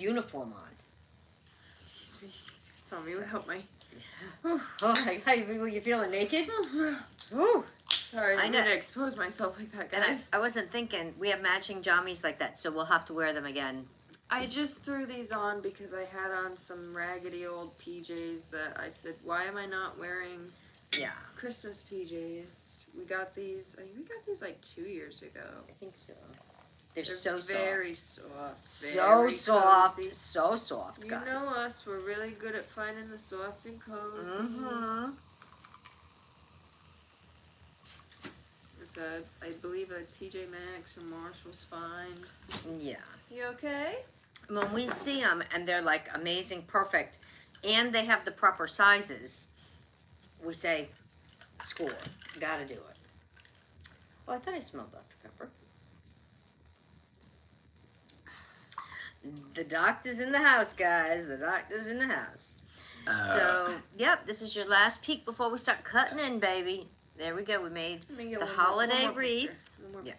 uniform on. Excuse me. Saw me without my... Oh, hey, were you feeling naked? Ooh. Sorry, I didn't expose myself like that, guys. And I wasn't thinking, we have matching jammies like that, so we'll have to wear them again. I just threw these on because I had on some raggedy old PJs that I said, why am I not wearing Christmas PJs? We got these, I think we got these like 2 years ago. I think so. They're so soft. Very soft. So soft. Cozy. So soft, guys. You know us, we're really good at finding the soft and cozy. Mm-hmm. It's I believe a TJ Maxx or Marshall's find. Yeah. You okay? When we see them and they're like amazing, perfect, and they have the proper sizes, we say, score. Gotta do it. Oh, I thought I smelled Dr. Pepper. The doctor's in the house, guys. The doctor's in the house. So, yep, this is your last peek before we start cutting in, baby. There we go. We made the holiday wreath. Yeah.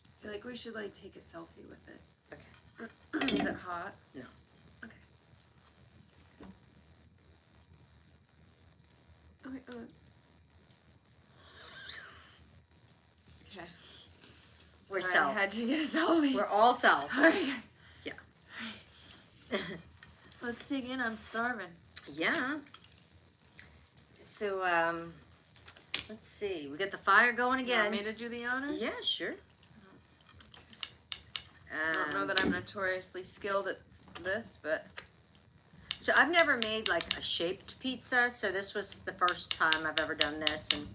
I feel like we should like take a selfie with it. Okay. Is it hot? No. Okay. Okay. Okay. We're Sorry, self. I had to get a selfie. We're all self. Sorry, guys. Yeah. Let's dig in. I'm starving. Yeah. So, let's see. We got the fire going again. You want me to do the honors? Yeah, sure. I don't know that I'm notoriously skilled at this, but... So I've never made like a shaped pizza, so this was the first time I've ever done this, and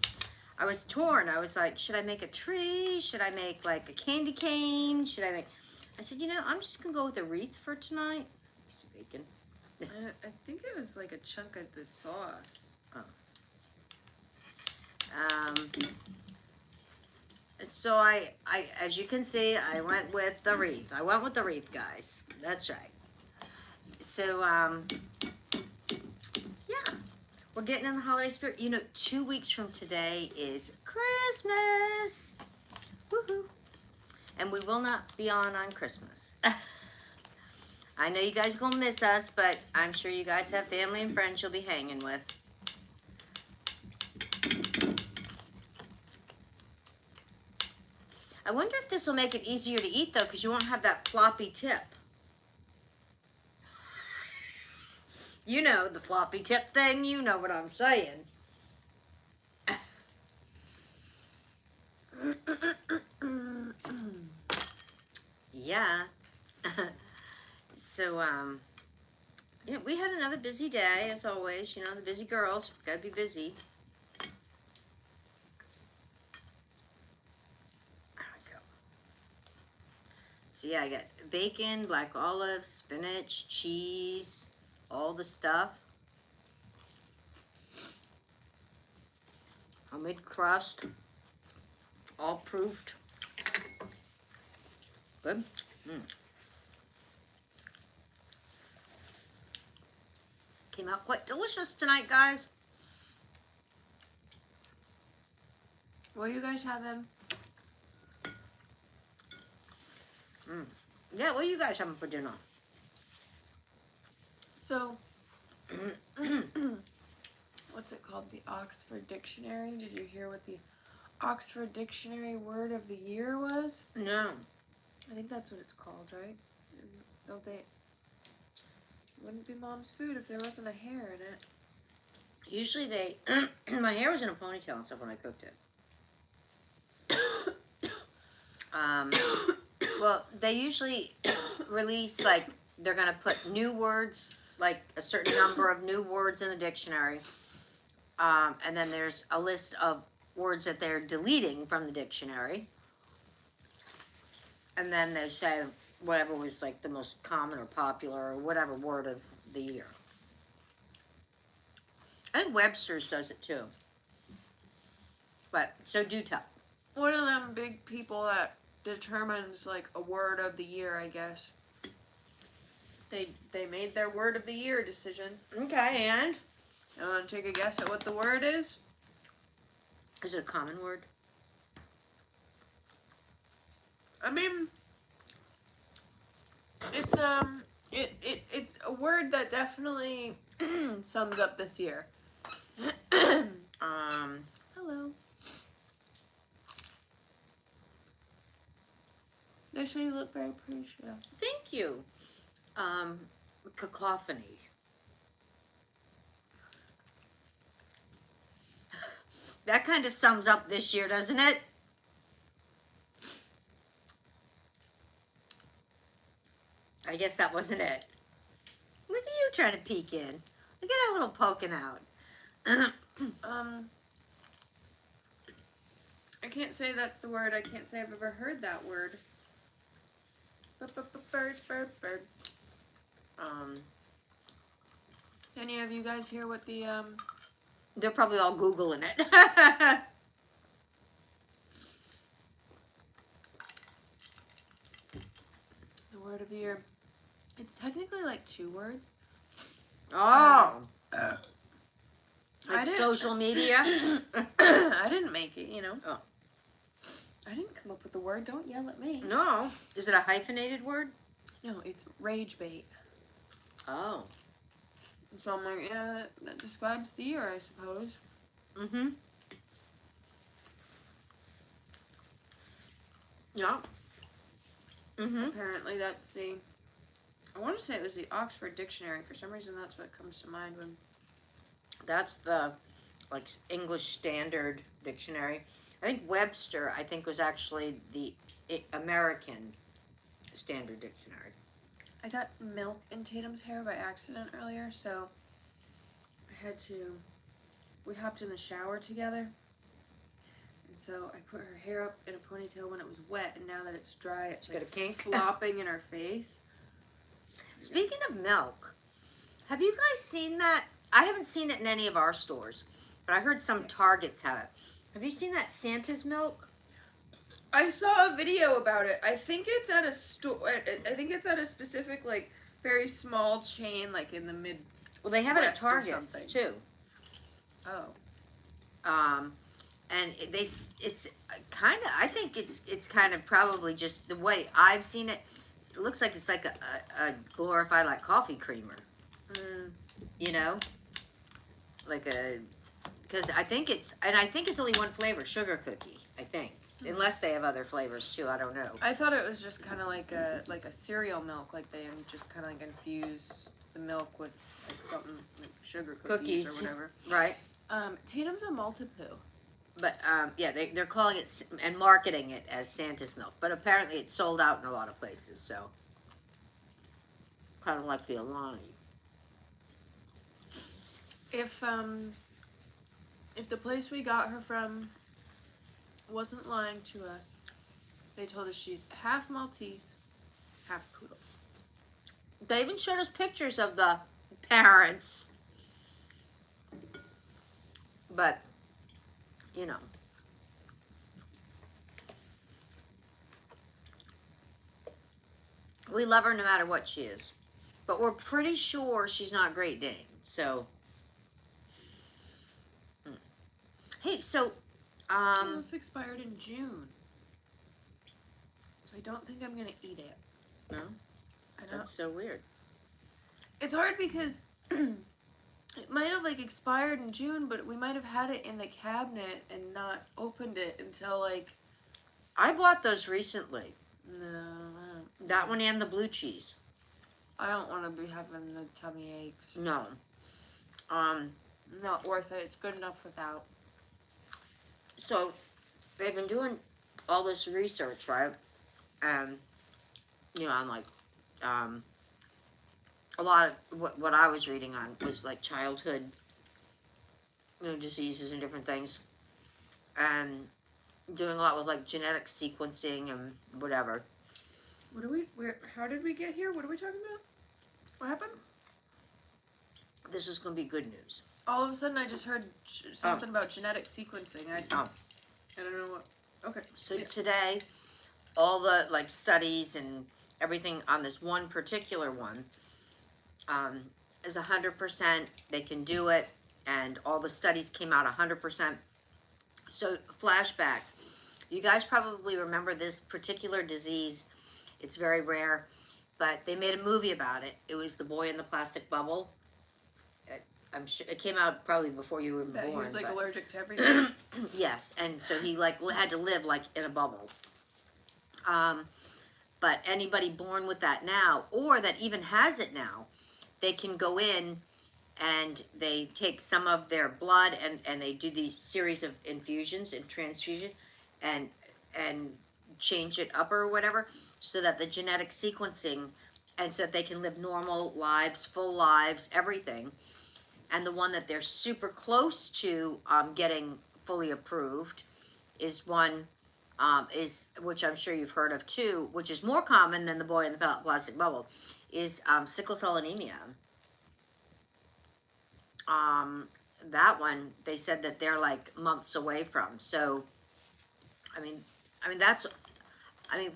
I was torn. I was like, should I make a tree? Should I make like a candy cane? Should I make... I said, you know, I'm just going to go with a wreath for tonight. Piece of bacon. I think it was like a chunk of the sauce. Oh. So I, as you can see, I went with the wreath. I went with the wreath, guys. That's right. So, yeah, we're getting in the holiday spirit. You know, 2 weeks from today is Christmas. Woohoo! And we will not be on Christmas. I know you guys are gonna miss us, but I'm sure you guys have family and friends you'll be hanging with. I wonder if this will make it easier to eat, though, because you won't have that floppy tip. You know, the floppy tip thing. You know what I'm saying. Yeah. So, yeah, we had another busy day, as always. You know, the busy girls. Gotta be busy. So yeah, I got bacon, black olives, spinach, cheese, all the stuff. Homemade crust, all proofed. Good. Came out quite delicious tonight, guys. What are you guys having? Yeah, what are you guys having for dinner? So, what's it called? The Oxford Dictionary? Did you hear what the Oxford Dictionary word of the year was? No. I think that's what it's called, right? Don't they? Wouldn't be Mom's food if there wasn't a hair in it. Usually they... my hair was in a ponytail and stuff when I cooked it. Well, they usually release, like, they're going to put new words, like a certain number of new words in the dictionary. And then there's a list of words that they're deleting from the dictionary. And then they say whatever was, like, the most common or popular or whatever word of the year. I think Webster's does it, too. But, so do tell. One of them big people that determines like a word of the year, I guess. They made their word of the year decision. Okay, and? You want to take a guess at what the word is? Is it a common word? I mean, it's it's a word that definitely sums up this year. Hello. Actually, you look very pretty, Cheryl. Thank you. Cacophony. That kind of sums up this year, doesn't it? I guess that wasn't it. Look at you trying to peek in. Look at that little poking out. I can't say that's the word. I can't say I've ever heard that word. Bird, bird, bird. Any of you guys hear what the They're probably all Googling it. the word of the year? It's technically like 2 words. Oh. Like I didn't- social media? I didn't make it, you know. Oh. I didn't come up with the word. Don't yell at me. No. Is it a hyphenated word? No, it's rage bait. Oh. So I'm like, yeah, that describes the year, I suppose. Mm-hmm. Yeah. Mm-hmm. Apparently that's the, I want to say it was the Oxford Dictionary. For some reason that's what comes to mind when. That's the, like, English Standard Dictionary. I think Webster, was actually the American Standard Dictionary. I got milk in Tatum's hair by accident earlier, so I had to, we hopped in the shower together, and so I put her hair up in a ponytail when it was wet, and now that it's dry, it's Got like a kink? flopping in her face. Speaking of milk, have you guys seen that? I haven't seen it in any of our stores, but I heard some Targets have it. Have you seen that Santa's milk? I saw a video about it. I think it's at a store. I think it's at a specific, like, very small chain, like in the mid. Well, they have it at West or Targets something. too. Oh. And it's kind of. I think it's kind of probably just the way I've seen it. It looks like it's like a glorified like coffee creamer. You know, like a. Because I think it's only one flavor, sugar cookie. I think. Unless they have other flavors too, I don't know. I thought it was just kind of like a cereal milk, like they just kind of like infuse the milk with like something like sugar cookies or whatever. Right? Tatum's a multipoo. But yeah, they're calling it and marketing it as Santa's milk, but apparently it's sold out in a lot of places. So kind of like the Alani. If the place we got her from wasn't lying to us, they told us she's half Maltese, half poodle. They even showed us pictures of the parents. But, you know. We love her no matter what she is. But we're pretty sure she's not Great Dane. So. Hey, so. This expired in June. So I don't think I'm going to eat it. No? I know. That's so weird. It's hard because it might have like expired in June, but we might have had it in the cabinet and not opened it until like. I bought those recently. No, I don't. That one and the blue cheese. I don't want to be having the tummy aches. No. Not worth it. It's good enough without. So they've been doing all this research, right? And you know, on like a lot of what I was reading on was like childhood, you know, diseases and different things, and doing a lot with like genetic sequencing and whatever. How did we get here? What are we talking about? What happened? This is going to be good news. All of a sudden, I just heard something about genetic sequencing. I don't know what. Okay. So today, all the like studies and everything on this one particular one is 100%. They can do it, and all the studies came out 100%. So flashback, You guys probably remember this particular disease. It's very rare, but they made a movie about it. It was The Boy in the Plastic Bubble. I'm sure it came out probably before you were born. He was like allergic to everything. Yes, and so he like had to live like in a bubble. But anybody born with that now, or that even has it now, they can go in and they take some of their blood and they do the series of infusions and transfusion and change it up or whatever, so that the genetic sequencing, and so that they can live normal lives, full lives, everything. And the one that they're super close to getting fully approved is one, which I'm sure you've heard of too, which is more common than the boy in the plastic bubble, is sickle cell anemia. That one, they said that they're like months away from. So, I mean,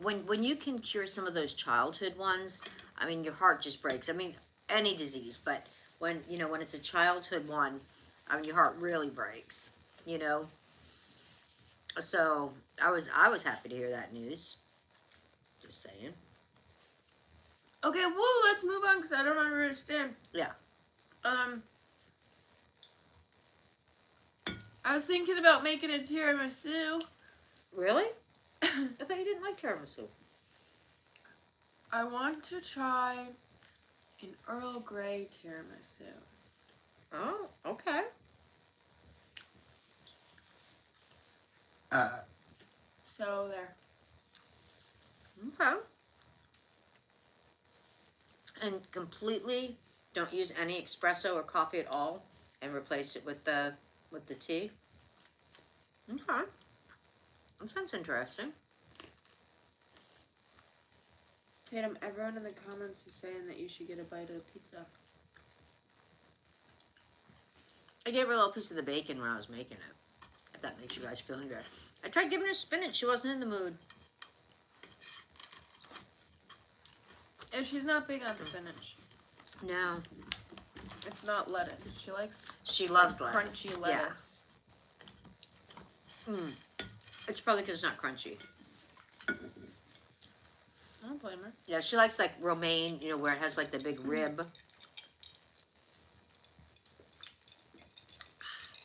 when you can cure some of those childhood ones, I mean, your heart just breaks. I mean, any disease, but when it's a childhood one, I mean, your heart really breaks, So I was happy to hear that news. Just saying. Okay, let's move on because I don't understand. Yeah. I was thinking about making a tiramisu. Really? I thought you didn't like tiramisu. I want to try an Earl Grey tiramisu. Oh, okay. So there. Okay. And completely don't use any espresso or coffee at all, and replace it with the tea. Okay. That sounds interesting. Tatum, everyone in the comments is saying that you should get a bite of pizza. I gave her a little piece of the bacon when I was making it. If that makes you guys feel good. I tried giving her spinach. She wasn't in the mood. And she's not big on spinach. No. It's not lettuce. She loves lettuce. Crunchy lettuce. Yeah. It's probably because it's not crunchy. I don't blame her. Yeah, she likes like romaine, where it has like the big rib.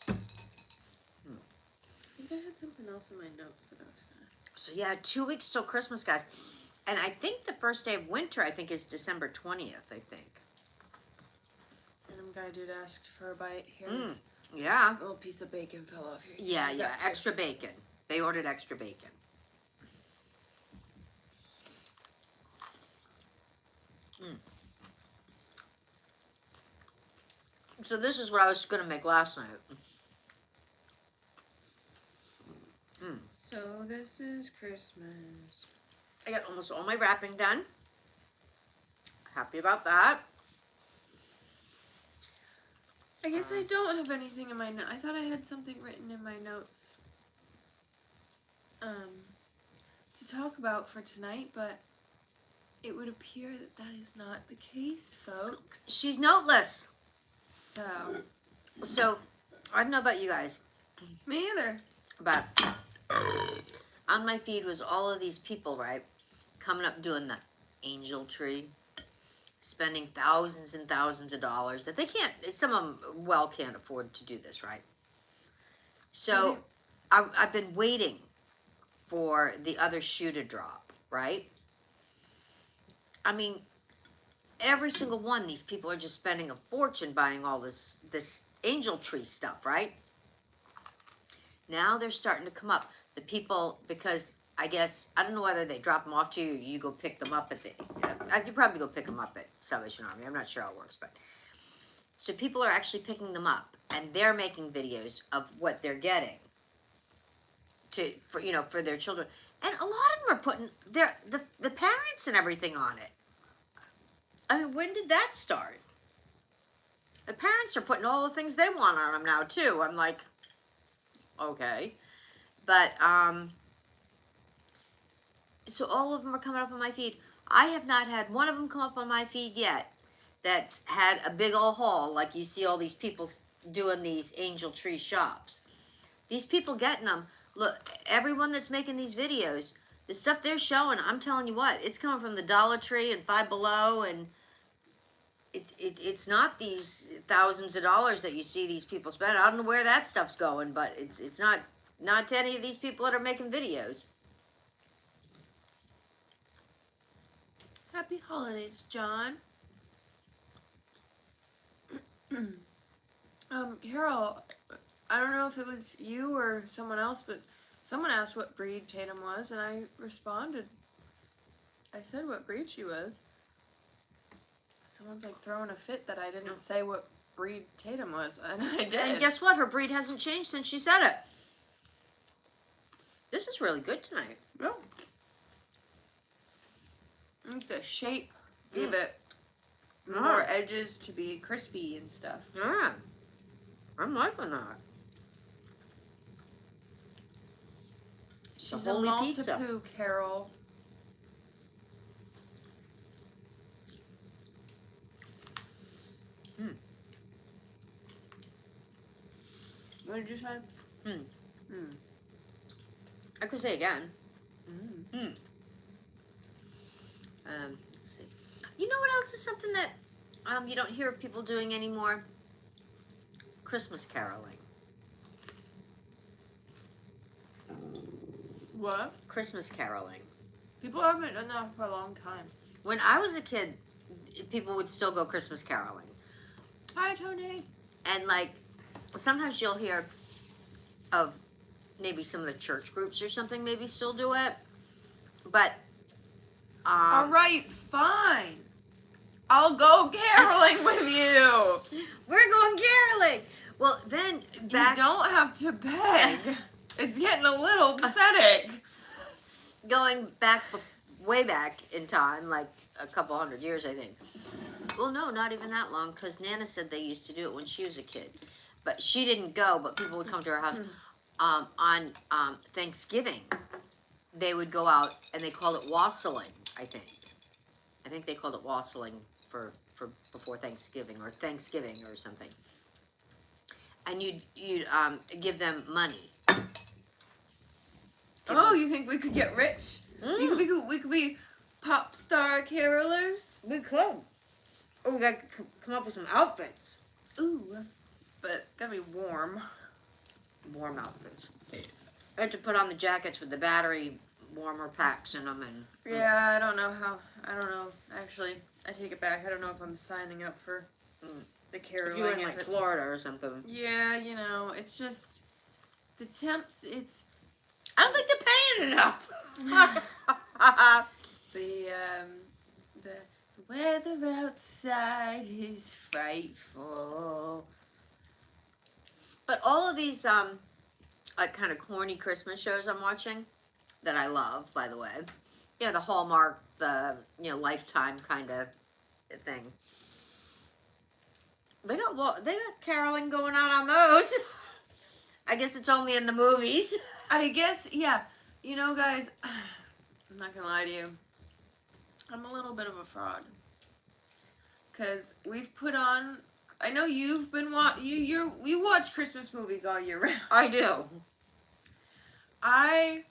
I think I had something else in my notes that I was gonna. So yeah, 2 weeks till Christmas, guys. And I think the first day of winter, I think, is December 20th, I think. Random guy dude asked for a bite. Here. Yeah. A little piece of bacon fell off here. Yeah. Extra bacon. They ordered extra bacon. So this is what I was going to make last night. So this is Christmas. I got almost all my wrapping done. Happy about that. I guess I don't have anything in my notes. I thought I had something written in my notes to talk about for tonight, but it would appear that that is not the case, folks. She's noteless. So, I don't know about you guys. Me either. But on my feed was all of these people, right, coming up doing the angel tree, spending thousands and thousands of dollars that they can't, some of them can't afford to do this, right? So I've been waiting for the other shoe to drop, right? I mean, every single one, these people are just spending a fortune buying all this angel tree stuff, right? Now they're starting to come up. The people, because I guess, I don't know whether they drop them off to you or you go pick them up at you probably go pick them up at Salvation Army. I'm not sure how it works, but. So people are actually picking them up and they're making videos of what they're getting for their children. And a lot of them are putting the parents and everything on it. I mean, when did that start? The parents are putting all the things they want on them now, too. I'm like, okay. But, so all of them are coming up on my feed. I have not had one of them come up on my feed yet that's had a big old haul, like you see all these people doing these angel tree shops. These people getting them Look, everyone that's making these videos, the stuff they're showing, I'm telling you what, it's coming from the Dollar Tree and Five Below, and it's not these thousands of dollars that you see these people spend. I don't know where that stuff's going, but it's not to any of these people that are making videos. Happy holidays, John. Carol, I don't know if it was you or someone else, but someone asked what breed Tatum was, and I responded. I said what breed she was. Someone's like throwing a fit that I didn't say what breed Tatum was, and I did. And guess what? Her breed hasn't changed since she said it. This is really good tonight. Yeah. The shape gave it more edges to be crispy and stuff. Yeah. I'm liking that. She's a a holy pizza. multi-poo, Carol. What did you say? I could say again. Mm. Let's see. You know what else is something that you don't hear people doing anymore? Christmas caroling. What? Christmas caroling. People haven't done that for a long time. When I was a kid, people would still go Christmas caroling. Hi, Tony. And like, sometimes you'll hear of maybe some of the church groups or something maybe still do it. But, all right, fine. I'll go caroling with you. We're going caroling. Well, then back. You don't have to beg. It's getting a little pathetic. Going back, way back in time, like a couple hundred years, I think. Well, no, not even that long, because Nana said they used to do it when she was a kid. But she didn't go, but people would come to her house. On Thanksgiving, they would go out, and they called it wassailing, I think. I think they called it wassailing for before Thanksgiving, or Thanksgiving or something. And you'd give them money. Oh, you think we could get rich? We could be pop star carolers? We could. Oh, we got to come up with some outfits. Ooh, but gotta be warm. Warm outfits. I have to put on the jackets with the battery warmer packs in them. And yeah, I don't know. Actually, I take it back. I don't know if I'm signing up for the caroling. If you were in like Florida or something. Yeah, you know, it's just the temps. I don't think they're paying enough. The weather outside is frightful. But all of these like kind of corny Christmas shows I'm watching that I love, by the way. You know, the Hallmark, the Lifetime kind of thing. They got caroling going on those. I guess it's only in the movies. I guess, yeah. You know, guys, I'm not gonna lie to you. I'm a little bit of a fraud. Because we've put on... I know you've been we watch Christmas movies all year round. I do. I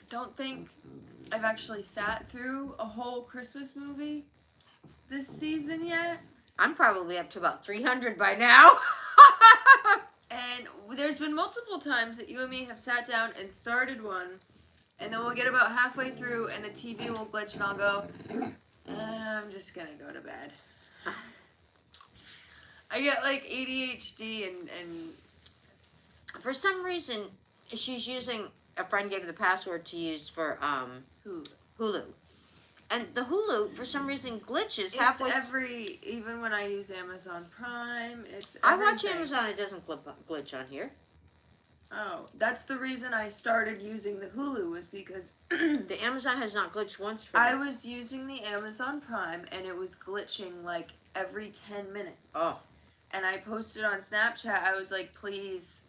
don't think I've actually sat through a whole Christmas movie this season yet. I'm probably up to about 300 by now. And there's been multiple times that you and me have sat down and started one, and then we'll get about halfway through and the TV will glitch and I'll go, I'm just gonna go to bed. I get like ADHD and for some reason she's using, a friend gave her the password to use for Hulu. And the Hulu, for some reason, glitches halfway. Even when I use Amazon Prime, it's I watch Amazon, it doesn't glitch on here. Oh, that's the reason I started using the Hulu, was because the Amazon has not glitched once for I was using the Amazon Prime, and it was glitching like every 10 minutes. Oh. And I posted on Snapchat, I was like, please,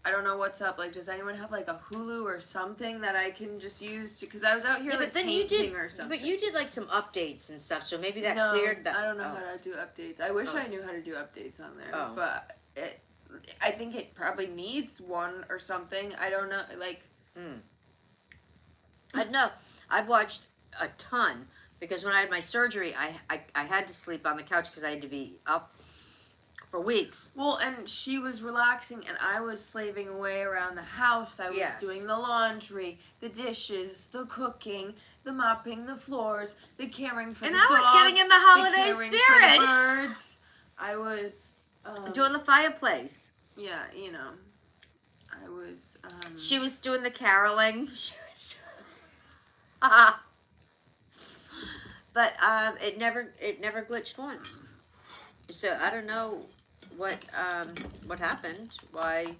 I don't know what's up. Like, does anyone have like a Hulu or something that I can just use to? Because I was out here like painting or something. But you did like some updates and stuff, so maybe that cleared that. I don't know how to do updates. I wish I knew how to do updates on there, but I think it probably needs one or something. I don't know, like. I know. I've watched a ton because when I had my surgery, I had to sleep on the couch because I had to be up for weeks. Well, and she was relaxing, and I was slaving away around the house. I was doing the laundry, the dishes, the cooking, the mopping, the floors, the caring for the dog. And I was getting in the holiday spirit. For the birds. I was doing the fireplace. Yeah, you know, I was. She was doing the caroling. She was. But it never glitched once. So I don't know what happened, why,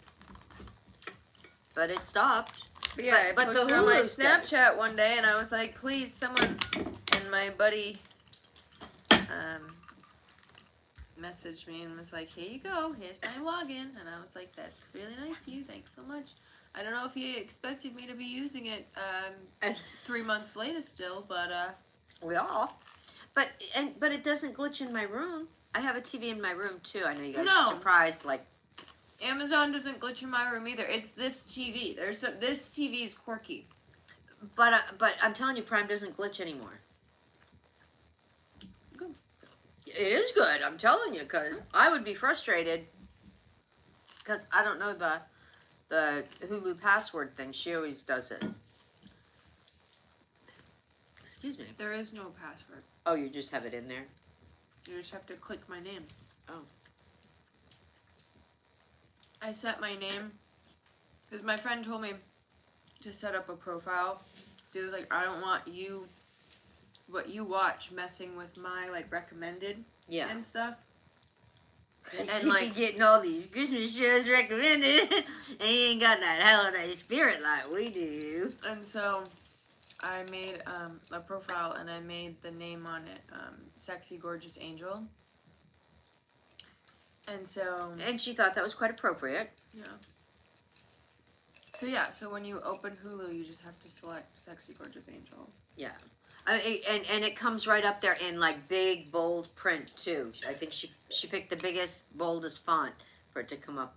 but it stopped. But yeah, I posted on my Snapchat one day, and I was like, please, someone, and my buddy messaged me and was like, here you go, here's my login, and I was like, that's really nice of you, thanks so much. I don't know if he expected me to be using it 3 months later still, but we all. But it doesn't glitch in my room. I have a TV in my room too. I know you guys are surprised. Like, Amazon doesn't glitch in my room either. It's this TV. This TV is quirky. But I'm telling you, Prime doesn't glitch anymore. Good. It is good. I'm telling you, because I would be frustrated because I don't know the Hulu password thing. She always does it. Excuse me. There is no password. Oh, you just have it in there? You just have to click my name. Oh. I set my name because my friend told me to set up a profile. So he was like, I don't want you, what you watch, messing with my like recommended and stuff. And like getting all these Christmas shows recommended, and you ain't got that holiday spirit like we do. And so I made a profile, and I made the name on it, Sexy Gorgeous Angel. And so... And she thought that was quite appropriate. Yeah. So yeah, so when you open Hulu, you just have to select Sexy Gorgeous Angel. Yeah. And it comes right up there in like big, bold print too. I think she picked the biggest, boldest font for it to come up.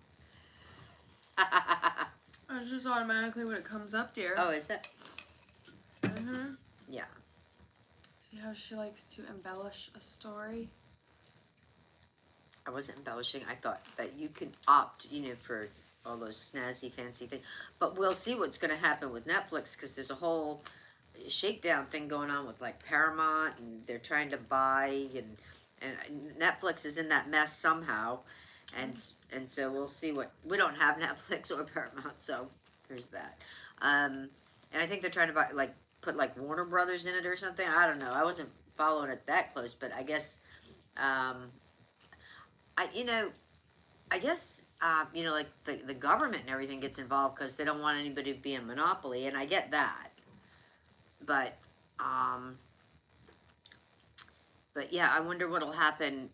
It's just automatically when it comes up, dear. Oh, is it? Mm-hmm. Yeah. See how she likes to embellish a story? I wasn't embellishing. I thought that you can opt, for all those snazzy, fancy things. But we'll see what's going to happen with Netflix because there's a whole shakedown thing going on with like Paramount, and they're trying to buy, and Netflix is in that mess somehow. And so we'll see we don't have Netflix or Paramount, so there's that. And I think they're trying to buy, put Warner Brothers in it or something. I don't know. I wasn't following it that close, but I guess, the government and everything gets involved because they don't want anybody to be a monopoly, and I get that. But yeah, I wonder what'll happen,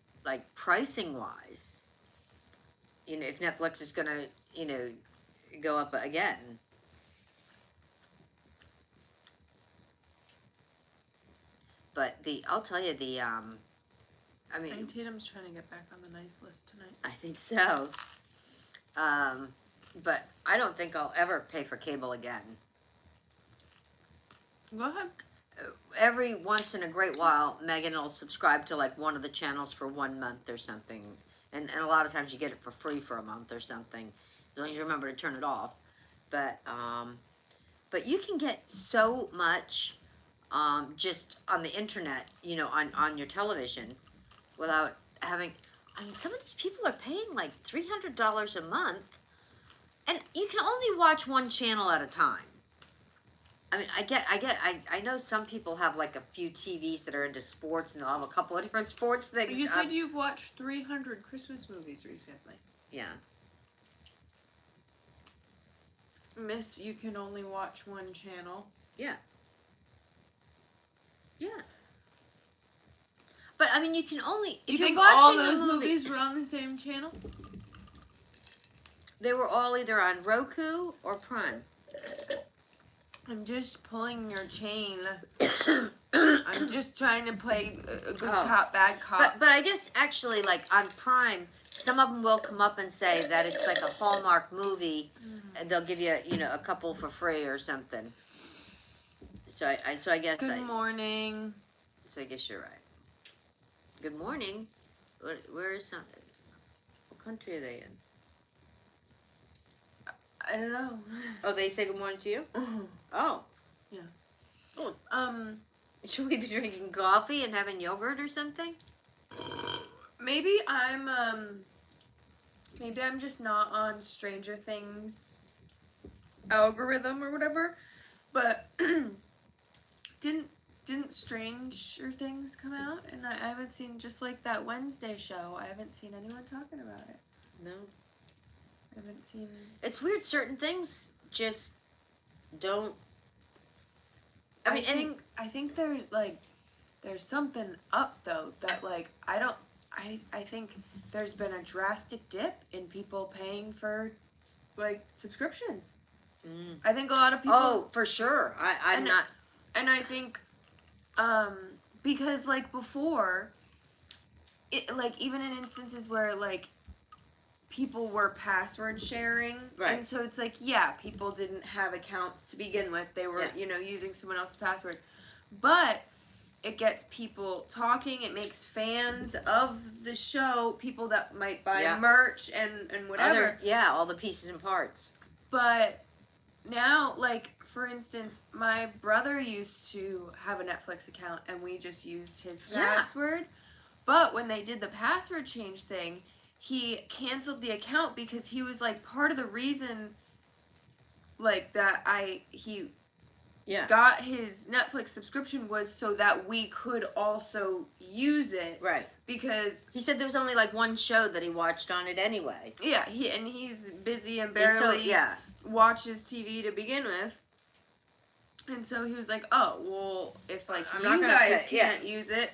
pricing wise. If Netflix is gonna, go up again. But I'll tell you I mean, Tatum's trying to get back on the nice list tonight. I think so. But I don't think I'll ever pay for cable again. Go ahead. Every once in a great while, Megan will subscribe to one of the channels for 1 month or something. And a lot of times you get it for free for a month or something, as long as you remember to turn it off. But you can get so much just on the internet, on your television, without having. I mean, some of these people are paying $300 a month, and you can only watch one channel at a time. I mean, I know some people have a few TVs that are into sports, and they'll have a couple of different sports things. You said you've watched 300 Christmas movies recently. Yeah. Miss, you can only watch one channel. Yeah. Yeah. But I mean, you can only. You think all those movies were on the same channel? They were all either on Roku or Prime. I'm just pulling your chain. I'm just trying to play a good cop, bad cop. But I guess actually, like on Prime, some of them will come up and say that it's like a Hallmark movie, and they'll give you, a couple for free or something. So I guess. Good morning. So I guess you're right. Good morning. Where is something? What country are they in? I don't know. Oh, they say good morning to you? Mm-hmm. Oh. Yeah. Oh. Should we be drinking coffee and having yogurt or something? Maybe I'm just not on Stranger Things algorithm or whatever. But didn't Stranger Things come out? And I haven't seen, just like that Wednesday show, I haven't seen anyone talking about it. No. I haven't seen. It's weird. Certain things just don't. I think there's something up though that like I think there's been a drastic dip in people paying for like subscriptions. I think a lot of people. Oh, for sure. I'm not. And I think, because like before, it like even in instances where like people were password sharing, right. And so it's like, yeah, people didn't have accounts to begin with. They were, using someone else's password. But it gets people talking. It makes fans of the show, people that might buy merch and whatever. All the pieces and parts. But now, like, for instance, my brother used to have a Netflix account, and we just used his password. But when they did the password change thing, he canceled the account because he was like, part of the reason like that he got his Netflix subscription was so that we could also use it. Right. Because he said there was only like one show that he watched on it anyway. Yeah, he's busy and barely watches TV to begin with. And so he was like, "Oh, well, if like you guys can't use it,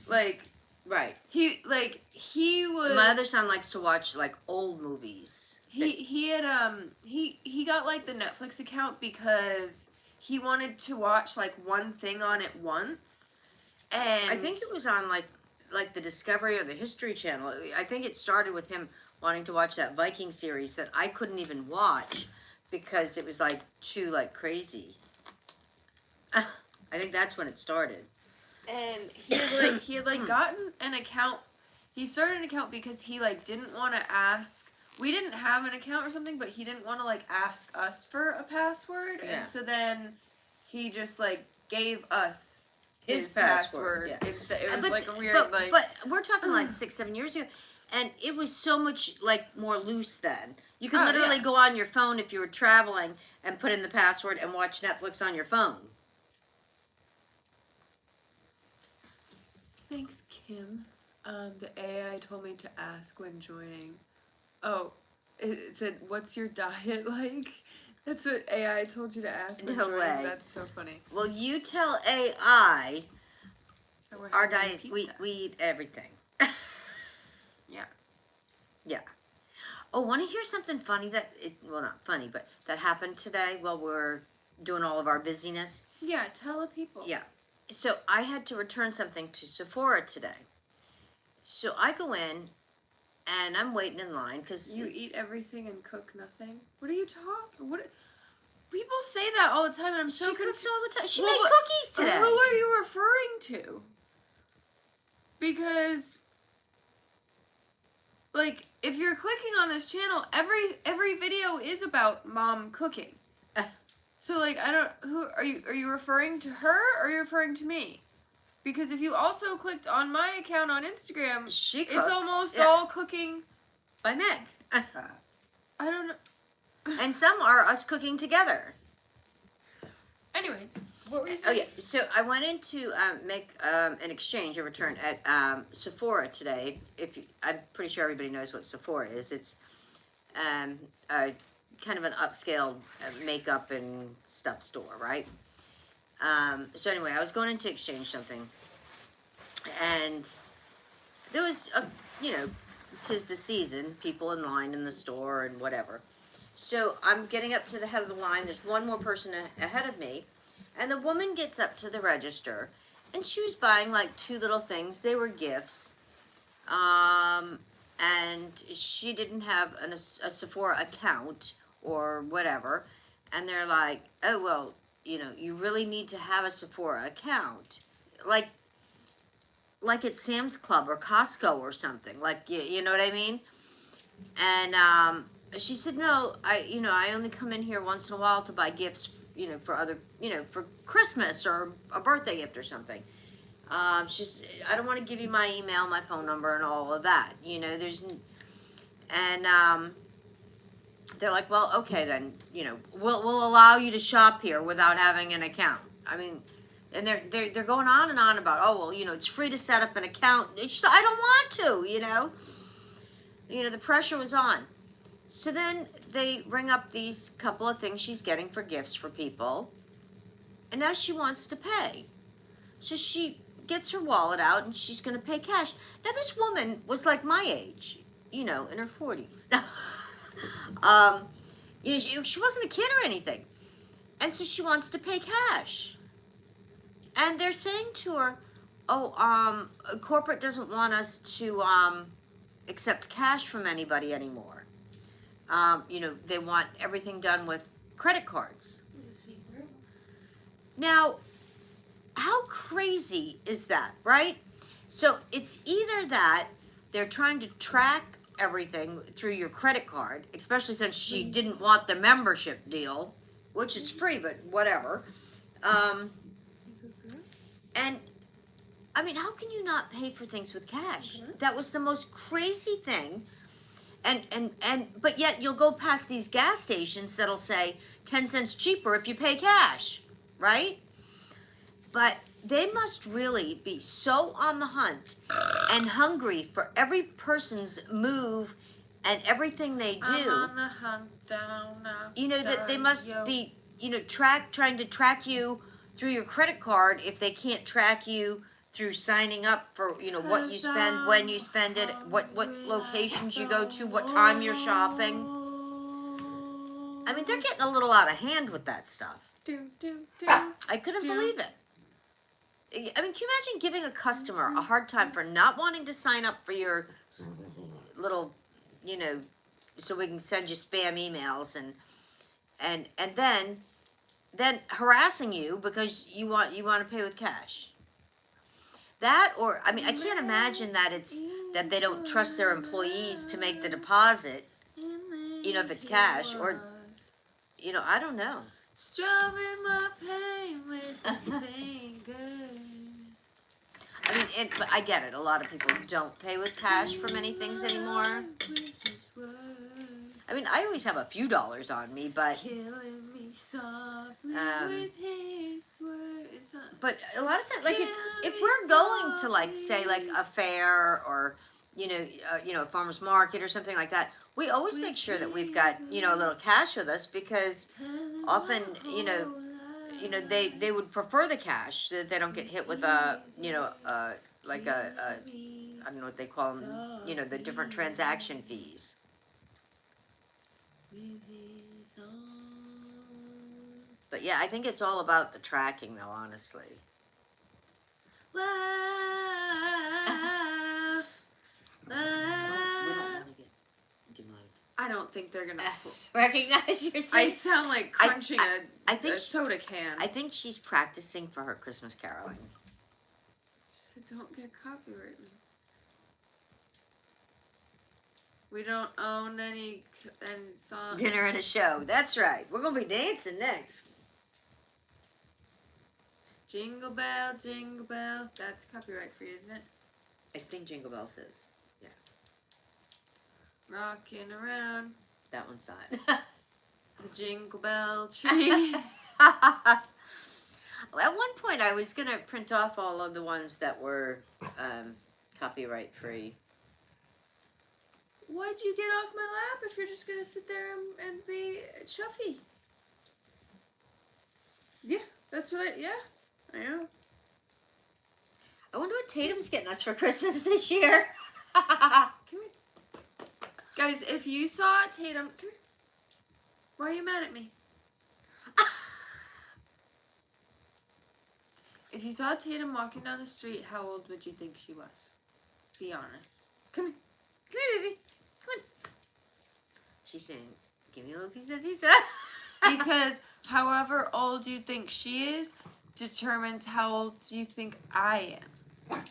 like." Right. He was. My other son likes to watch like old movies. He got like the Netflix account because he wanted to watch like one thing on it once, and I think it was on like the Discovery or the History Channel. I think it started with him wanting to watch that Viking series that I couldn't even watch because it was like too like crazy. I think that's when it started. And he had gotten an account. He started an account because he like didn't want to ask. We didn't have an account or something, but he didn't want to like ask us for a password. Yeah. And so then he just like gave us his password. Yeah. It was like a weird But we're talking like 6-7 years ago, and it was so much like more loose then. You could literally go on your phone if you were traveling and put in the password and watch Netflix on your phone. Thanks, Kim. The AI told me to ask when joining. Oh, it said, "What's your diet like?" That's what AI told you to ask when joining. Way. That's so funny. Well, you tell AI our diet. We eat everything. Yeah. Yeah. Oh, want to hear something funny not funny, but that happened today while we're doing all of our busyness? Yeah, tell the people. Yeah. So I had to return something to Sephora today. So I go in, and I'm waiting in line because you eat everything and cook nothing. What are you talking? What? People say that all the time, and I'm so confused. She cooks all the time. She made cookies today. Who are you referring to? Because, like, if you're clicking on this channel, every video is about mom cooking. So, like, who are you referring to her or are you referring to me? Because if you also clicked on my account on Instagram, it's almost all cooking by Meg. I don't know. And some are us cooking together. Anyways, what were you saying? Oh yeah, so I went in to make an exchange, a return at Sephora today. I'm pretty sure everybody knows what Sephora is. It's kind of an upscale makeup and stuff store, right? So anyway, I was going in to exchange something, and there was 'tis the season, people in line in the store and whatever. So I'm getting up to the head of the line. There's one more person ahead of me. And the woman gets up to the register. And she was buying like 2 little things. They were gifts. And she didn't have a Sephora account or whatever. And they're like, oh, well, you really need to have a Sephora account. Like at Sam's Club or Costco or something. Like, you know what I mean? And she said, no, I only come in here once in a while to buy gifts, for other, for Christmas or a birthday gift or something. I don't want to give you my email, my phone number, and all of that. And they're like, well, okay then, we'll allow you to shop here without having an account. I mean, and they're going on and on about, oh, well, it's free to set up an account. I don't want to, the pressure was on. So then they ring up these couple of things she's getting for gifts for people. And now she wants to pay. So she gets her wallet out and she's going to pay cash. Now this woman was like my age, in her 40s. She wasn't a kid or anything. And so she wants to pay cash. And they're saying to her, oh, corporate doesn't want us to accept cash from anybody anymore. They want everything done with credit cards. Now, how crazy is that, right? So it's either that they're trying to track everything through your credit card, especially since she didn't want the membership deal, which is free, but whatever. And I mean, how can you not pay for things with cash? That was the most crazy thing. But yet you'll go past these gas stations that'll say 10 cents cheaper if you pay cash, right? But they must really be so on the hunt and hungry for every person's move and everything they do. I'm on the hunt down. That they must be, trying to track you through your credit card if they can't track you through signing up for, what you spend, when you spend it, what locations you go to, what time you're shopping. I mean, they're getting a little out of hand with that stuff. I couldn't believe it. I mean, can you imagine giving a customer a hard time for not wanting to sign up for your little, so we can send you spam emails and then harassing you because you want to pay with cash. That, or I mean, I can't imagine that that they don't trust their employees to make the deposit, if it's cash, or I don't know. Strumming my pain with his fingers. I mean, but I get it. A lot of people don't pay with cash for many things anymore. I mean, I always have a few dollars on me, but killing me softly with his words. But a lot of times, like if we're going to like say like a fair or a farmer's market or something like that, we always make sure that we've got a little cash with us because often they would prefer the cash so that they don't get hit with a like a I don't know what they call them, the different transaction fees. But yeah, I think it's all about the tracking though, honestly. We don't want to get demonic. I don't think they're gonna recognize yourself. I sound like crunching a soda can. I think she's practicing for her Christmas caroling. So don't get copyrighted. We don't own any songs. Dinner and a show. That's right. We're gonna be dancing next. Jingle bell, jingle bell. That's copyright free, isn't it? I think Jingle Bells is. Yeah. Rocking around. That one's not. The jingle bell tree. At one point, I was gonna print off all of the ones that were copyright free. Why'd you get off my lap if you're just gonna sit there and be chuffy? Yeah, that's what I know. I wonder what Tatum's getting us for Christmas this year. Come here. Guys, if you saw Tatum, come Why are you mad at me? If you saw Tatum walking down the street, how old would you think she was? Be honest. Come here. Come here, baby. Come on. She's saying, give me a little piece of pizza. Because however old you think she is determines how old you think I am.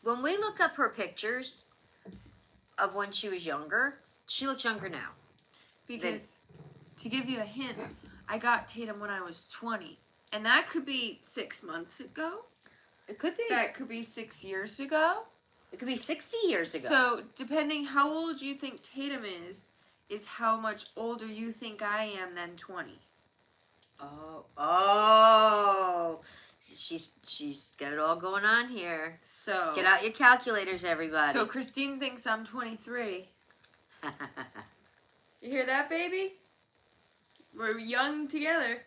When we look up her pictures of when she was younger, she looks younger now. Because, to give you a hint, I got Tatum when I was 20. And that could be 6 months ago. It could be. That could be 6 years ago. It could be 60 years ago. So, depending how old you think Tatum is how much older you think I am than 20. Oh. She's got it all going on here. So get out your calculators, everybody. So Christine thinks I'm 23. You hear that, baby? We're young together.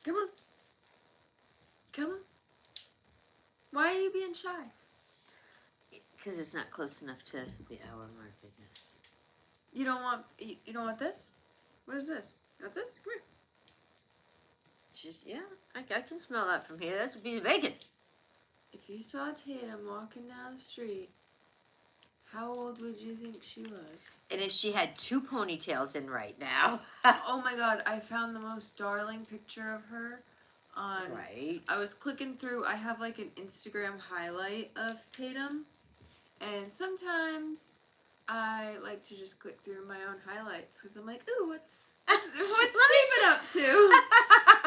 Come on. Come on. Why are you being shy? Because it's not close enough to the hour mark, I guess. You don't want this? What is this? You want this? Come here. I can smell that from here. That's a piece of bacon. If you saw Tatum walking down the street, how old would you think she was? And if she had 2 ponytails in right now. Oh my god, I found the most darling picture of her on... Right. I was clicking through, I have like an Instagram highlight of Tatum, and sometimes I like to just click through my own highlights, because I'm like, ooh, what's she been up to?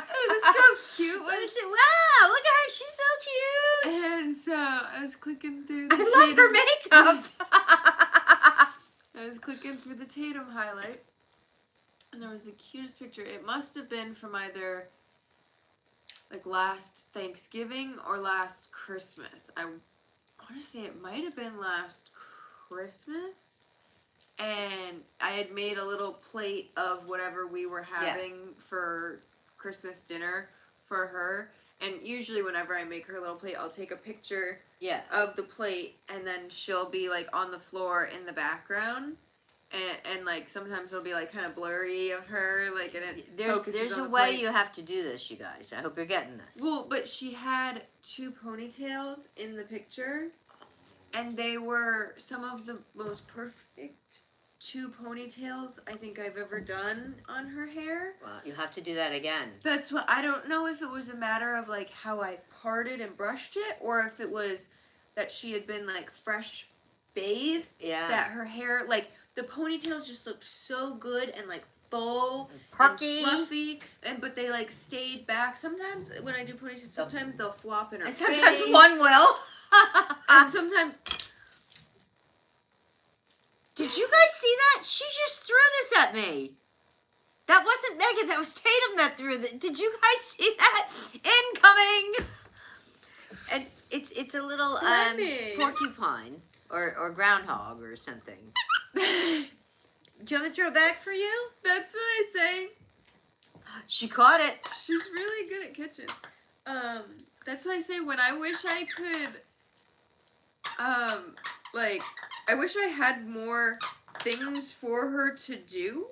Oh, this girl's cute. Wow, look at her, she's so cute. And so, I was clicking through the I love her makeup. I was clicking through the Tatum highlight, and there was the cutest picture. It must have been from either like last Thanksgiving or last Christmas. I want to say it might have been last Christmas, and I had made a little plate of whatever we were having for Christmas dinner for her. And usually whenever I make her a little plate, I'll take a picture of the plate, and then she'll be like on the floor in the background, and like sometimes it'll be like kind of blurry of her, like, and it there's a way you have to do this, you guys. I hope you're getting this. Well, but she had 2 ponytails in the picture, and they were some of the most perfect 2 ponytails I think I've ever done on her hair. Well, you have to do that again. That's what, I don't know if it was a matter of like how I parted and brushed it, or if it was that she had been like fresh bathed. Yeah. That her hair, like the ponytails just looked so good and like full perky, and fluffy, but they like stayed back. Sometimes when I do ponytails, sometimes they'll flop in her face. And sometimes one will. And sometimes... Did you guys see that? She just threw this at me. That wasn't Megan. That was Tatum that threw it. Did you guys see that? Incoming. And it's a little porcupine or groundhog or something. Do you want me to throw it back for you? That's what I say. She caught it. She's really good at catching. That's what I say when I wish I could. Like, I wish I had more things for her to do,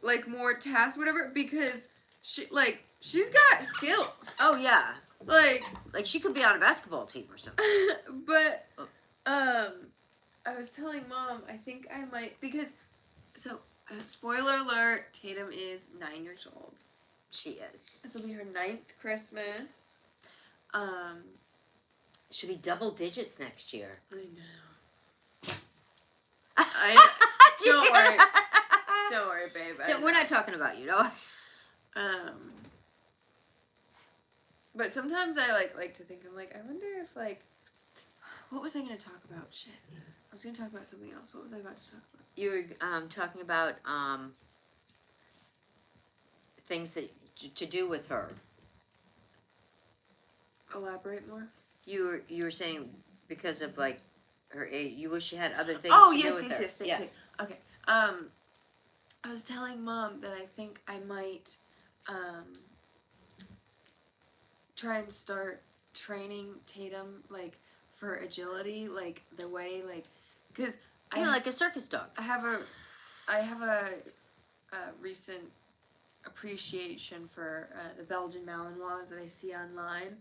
like more tasks, whatever, because she's got skills. Oh yeah, like she could be on a basketball team or something. But I was telling Mom, I think I might, because spoiler alert, Tatum is 9 years old. She is. This will be her 9th Christmas. She'll be double digits next year. I know. Don't worry. Don't worry, babe. We're not talking about you, no. But sometimes I like to think, I'm like, I wonder if like, what was I going to talk about? Shit. I was going to talk about something else. What was I about to talk about? You were talking about things that to do with her. Elaborate more. You were saying because of like her age, you wish you had other things. Oh, to yes, do with yes, her. yes. Thank you. Okay. I was telling Mom that I think I might try and start training Tatum like for agility, like the way like, because like a circus dog. I have a recent appreciation for the Belgian Malinois that I see online.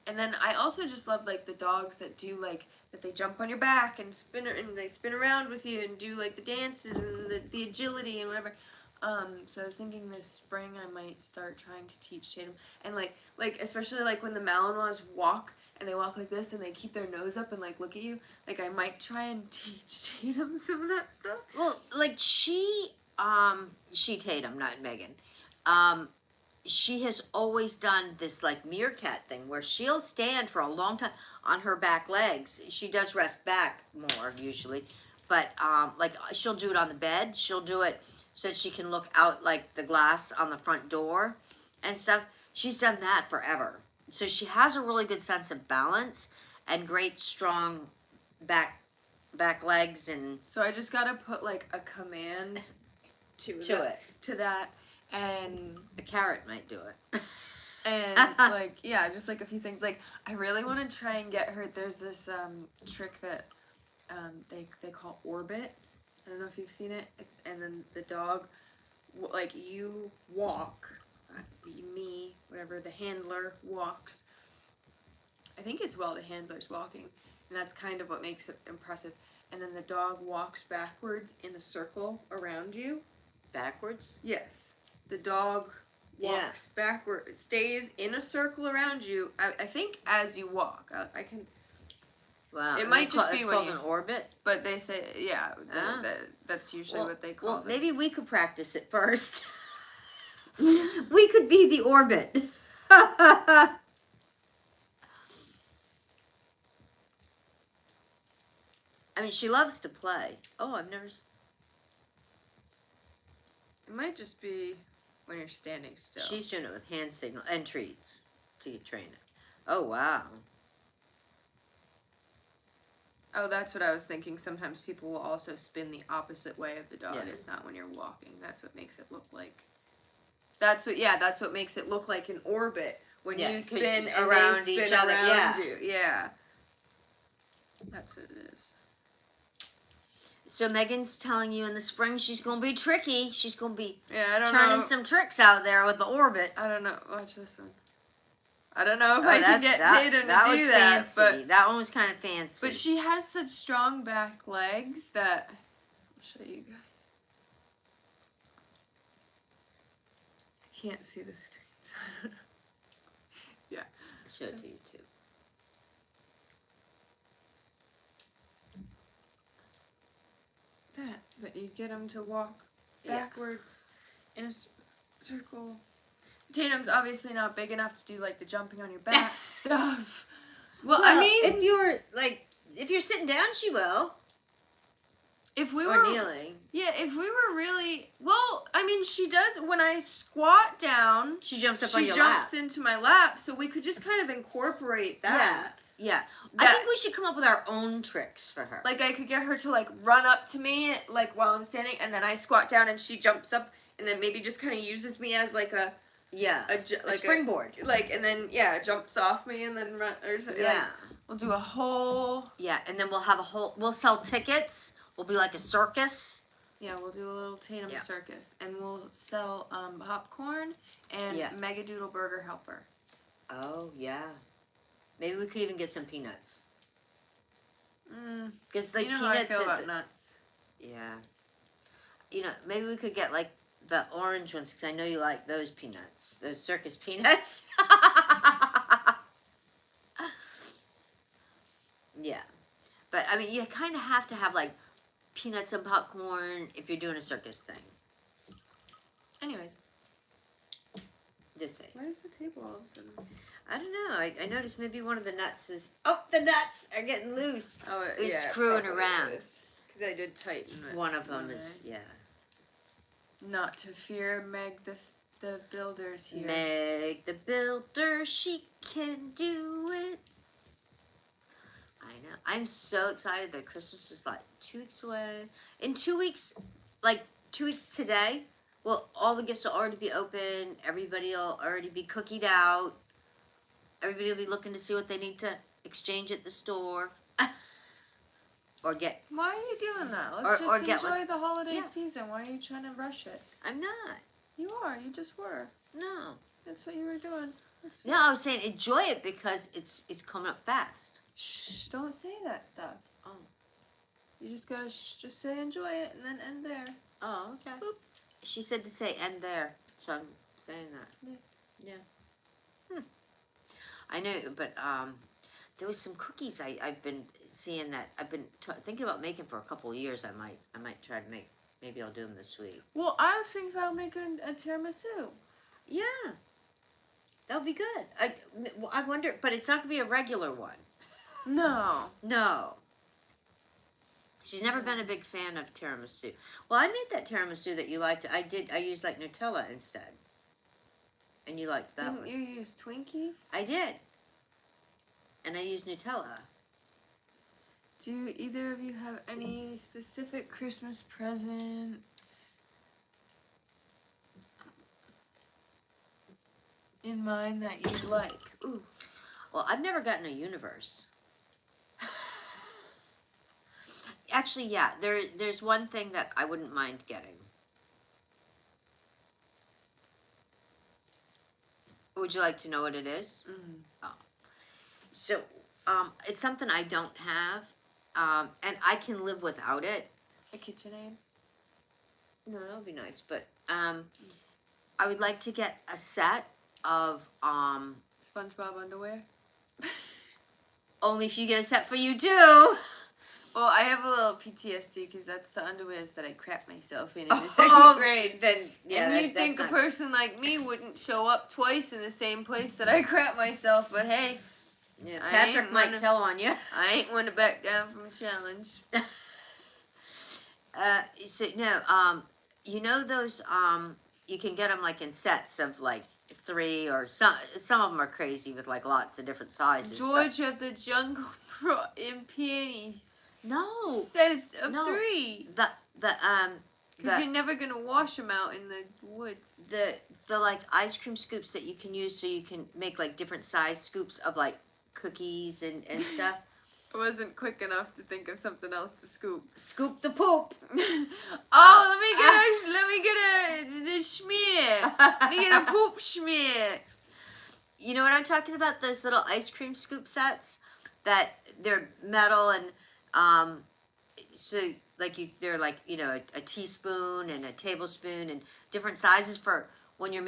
And then I also just love like the dogs that do like that they jump on your back and they spin around with you and do like the dances and the agility and whatever. So I was thinking this spring I might start trying to teach Tatum, and like especially like when the Malinois walk and they walk like this and they keep their nose up and like look at you, like I might try and teach Tatum some of that stuff. Well, like she Tatum, not Megan, she has always done this like meerkat thing where she'll stand for a long time on her back legs. She does rest back more usually, but like she'll do it on the bed. She'll do it so that she can look out like the glass on the front door and stuff. She's done that forever. So she has a really good sense of balance and great strong back legs. And so I just gotta put like a command to that, and a carrot might do it. And like yeah, just like a few things. Like I really want to try and get her. There's this trick that they call orbit. I don't know if you've seen it. And then the dog, like you walk, me, whatever, the handler walks. I think it's while the handler's walking, and that's kind of what makes it impressive. And then the dog walks backwards in a circle around you. Backwards? Yes. The dog walks backward, stays in a circle around you. I think as you walk. I can. Wow. It might just be when you. It's called an orbit. But they say, yeah, that's usually what they call it. Maybe we could practice it first. We could be the orbit. I mean, she loves to play. Oh, I've never. It might just be when you're standing still. She's doing it with hand signal and treats to train it. Oh, wow. Oh, that's what I was thinking. Sometimes people will also spin the opposite way of the dog. Yeah. It's not when you're walking. That's what makes it look like. That's what makes it look like an orbit when you spin around each other. You. Yeah. That's what it is. So Megan's telling you in the spring she's going to be tricky. She's going to be turning some tricks out there with the orbit. I don't know. Watch this one. I don't know if I can get Tatum to do that. Fancy. But that one was kind of fancy. But she has such strong back legs that I'll show you guys. I can't see the screen, so I don't know. Yeah. I'll show it to you too. That you get them to walk backwards in a circle. Tatum's obviously not big enough to do like the jumping on your back stuff. Well, I mean, if you're sitting down, she will. If we or were kneeling. Yeah, if we were really I mean, she does when I squat down. She jumps up on your lap. lap. She jumps into my lap, so we could just kind of incorporate that. Yeah. I think we should come up with our own tricks for her. Like I could get her to like run up to me like while I'm standing, and then I squat down and she jumps up, and then maybe just kind of uses me as like a springboard. And then jumps off me and then run or something. Yeah. Like, we'll do a whole. Yeah, and then we'll sell tickets. We'll be like a circus. Yeah, we'll do a little Tatum circus, and we'll sell popcorn and Megadoodle Burger Helper. Oh yeah. Maybe we could even get some peanuts. Because the peanuts. How I feel about nuts. Yeah. Maybe we could get like the orange ones because I know you like those peanuts, those circus peanuts. Yeah, but I mean, you kind of have to have like peanuts and popcorn if you're doing a circus thing. Anyways. Just say. Why is the table all of a sudden? I don't know. I noticed maybe one of the nuts is. Oh, the nuts are getting loose. Oh, it's screwing around. Because I did tighten it. One of them is Not to fear, Meg the builder's here. Meg the builder, she can do it. I know. I'm so excited that Christmas is like 2 weeks away. In 2 weeks, like 2 weeks today. Well, all the gifts will already be open. Everybody will already be cookied out. Everybody will be looking to see what they need to exchange at the store. or get. Why are you doing that? Let's Or just get enjoy the holiday yeah. season. Why are you trying to rush it? I'm not. You are. You just were. No. That's what you were doing. No, I was saying enjoy it because it's coming up fast. Shh! Don't say that stuff. Oh. You just gotta just say enjoy it and then end there. Oh, okay. Boop. She said to say end there, so I'm saying that. Yeah. I know, but there was some cookies I've been seeing that I've been thinking about making for a couple of years. I might try to make. Maybe I'll do them this week. Well, I was thinking about making a tiramisu. Yeah, that'll be good. I wonder, but it's not gonna be a regular one. No. No. She's never been a big fan of tiramisu. Well, I made that tiramisu that you liked. I used like Nutella instead. And you liked that Didn't one. you use Twinkies? I did. And I used Nutella. Do either of you have any specific Christmas presents in mind that you'd like? Ooh. Well, I've never gotten a universe. Actually, yeah, there's one thing that I wouldn't mind getting. Would you like to know what it is? Mm-hmm. Oh. So, it's something I don't have, and I can live without it. A KitchenAid? No, that would be nice, but I would like to get a set of SpongeBob underwear? only if you get a set for you too. Well, I have a little PTSD because that's the underwears that I crap myself in the second grade. Then, yeah, and you'd think a person like me wouldn't show up twice in the same place that I crap myself, but hey. Yeah, Patrick might tell on you. I ain't want to back down from a challenge. So, no, you know those, you can get them like in sets of like 3 or some of them are crazy with like lots of different sizes. George of the Jungle brought in panties. No. Set of 3. Because you're never going to wash them out in the woods. The like ice cream scoops that you can use so you can make like different size scoops of like cookies and stuff. I wasn't quick enough to think of something else to scoop. Scoop the poop. Oh, let me get the schmear. Let me get a poop schmear. You know what I'm talking about? Those little ice cream scoop sets that they're metal and so like they're like, you know, a teaspoon and a tablespoon and different sizes for when you're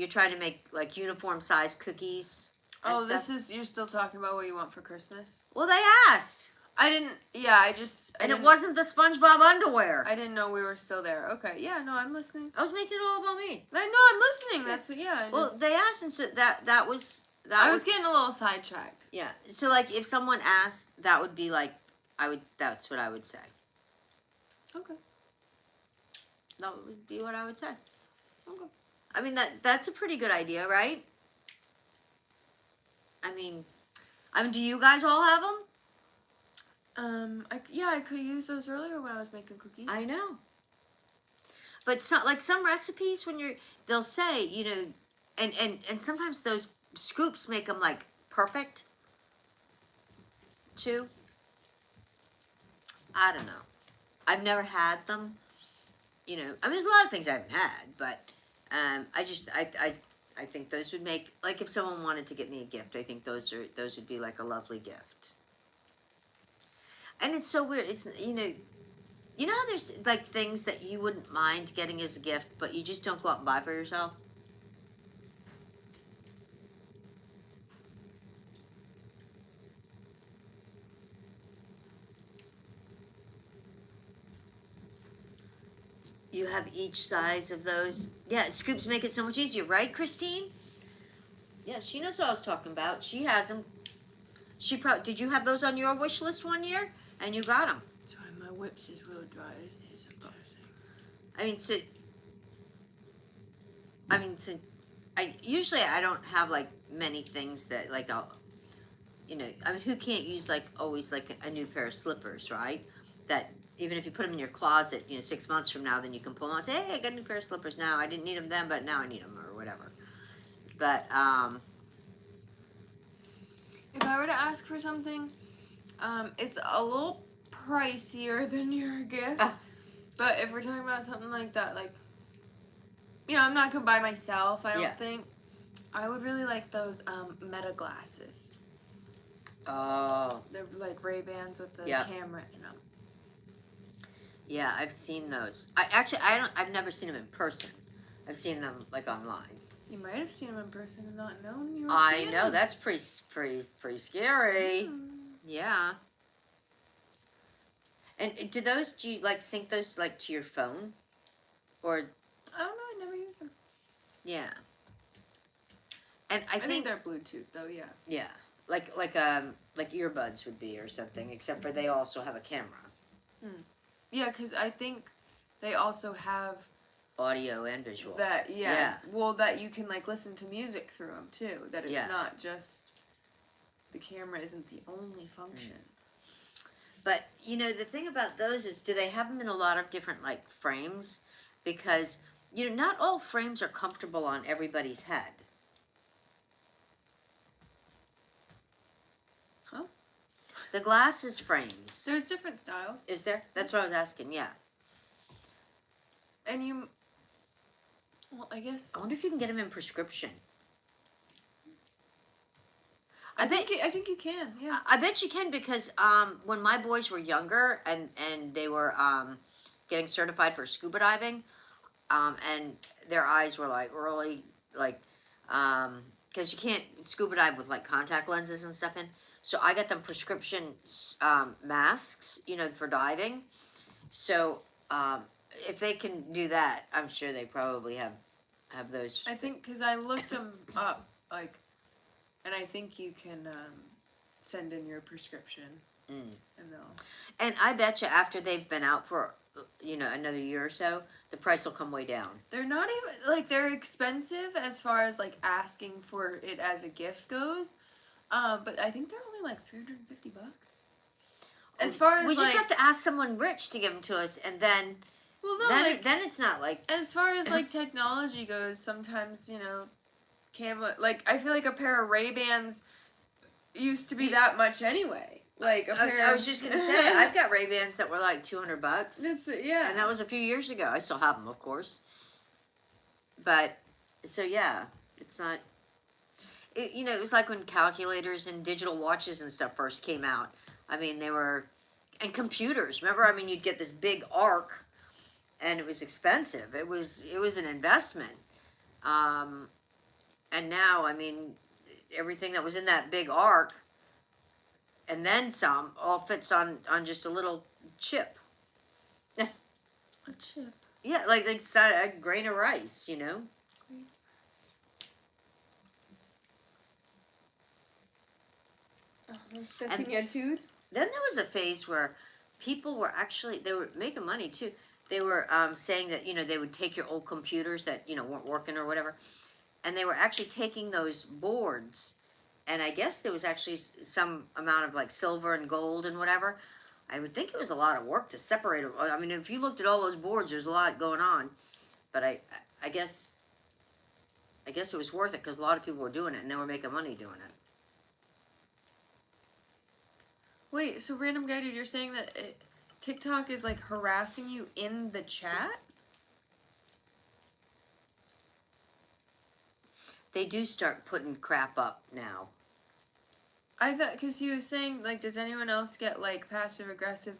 trying to make like uniform size cookies. Oh, you're still talking about what you want for Christmas? Well, they asked. It wasn't the SpongeBob underwear. I didn't know we were still there. Okay, yeah, no, I'm listening. I was making it all about me. I know, I'm listening. That's what, yeah. Well, they asked, and so that was. I was getting a little sidetracked. Yeah, so like if someone asked, that would be like, that's what I would say. Okay. That would be what I would say. Okay. I mean, that's a pretty good idea, right? I mean, do you guys all have them? I could have used those earlier when I was making cookies. I know. But some recipes they'll say, you know, and sometimes those scoops make them like perfect too. I don't know. I've never had them. You know, I mean, there's a lot of things I haven't had, but I think those would make, like if someone wanted to get me a gift, I think those would be like a lovely gift. And it's so weird. It's, you know how there's like things that you wouldn't mind getting as a gift, but you just don't go out and buy for yourself? You have each size of those. Yeah, scoops make it so much easier, right, Christine? Yeah, she knows what I was talking about. She has them. Did you have those on your wish list one year? And you got them. Sorry, my whip's is real dry. It's embarrassing. Usually I don't have like many things that like who can't use like always like a new pair of slippers, right? That even if you put them in your closet, 6 months from now, then you can pull them out and say, hey, I got a new pair of slippers now. I didn't need them then, but now I need them or whatever. But, if I were to ask for something, it's a little pricier than your gift. Ah. But if we're talking about something like that, like, you know, I'm not gonna buy myself, I don't think. I would really like those Meta glasses. Oh. They're like Ray-Bans with the camera in them. Yeah, I've seen those. I've never seen them in person. I've seen them like online. You might have seen them in person and not known you were I seeing know them. that's pretty scary. Yeah. And do you like sync those like to your phone, or? I don't know. I never used them. Yeah. And I think they're Bluetooth though. Yeah. Yeah, like earbuds would be or something, except for they also have a camera. Yeah, because I think they also have audio and visual. That well, that you can like listen to music through them too. That it's not just the camera isn't the only function. But you know the thing about those is, do they have them in a lot of different like frames? Because you know not all frames are comfortable on everybody's head. Huh? The glasses frames. There's different styles. Is there? That's what I was asking. Yeah. And you. Well, I guess. I wonder if you can get them in prescription. I think you can. Yeah. I bet you can, because when my boys were younger and they were getting certified for scuba diving, and their eyes were like really like because you can't scuba dive with like contact lenses and stuff in. So I got them prescription masks, you know, for diving. So if they can do that, I'm sure they probably have those. I think because I looked them up, like, and I think you can send in your prescription, and they'll. And I bet you after they've been out for another year or so, the price will come way down. They're not even like they're expensive as far as like asking for it as a gift goes, but I think they're only like $350. As far as we just have to ask someone rich to give them to us, and then. Well, no, then it's not like. As far as like technology goes, sometimes camera. Like I feel like a pair of Ray-Bans used to be that much anyway. Like a pair. I was just gonna say, I've got Ray-Bans that were like $200. That's yeah. And that was a few years ago. I still have them, of course. But so yeah, it's not. It was like when calculators and digital watches and stuff first came out. I mean, they were, and computers. Remember, I mean, you'd get this big arc. And it was expensive. It was an investment. And now, I mean, everything that was in that big arc, and then some, all fits on just a little chip. A chip? Yeah, like a grain of rice, And a tooth. Then there was a phase where people were they were making money too. They were saying that, they would take your old computers that, weren't working or whatever, and they were actually taking those boards, and I guess there was actually some amount of, like, silver and gold and whatever. I would think it was a lot of work to separate them. I mean, if you looked at all those boards, there's a lot going on, but I guess it was worth it because a lot of people were doing it, and they were making money doing it. Wait, so Random Guided, you're saying that TikTok is like harassing you in the chat? They do start putting crap up now. I thought, because he was saying, like, does anyone else get like passive aggressive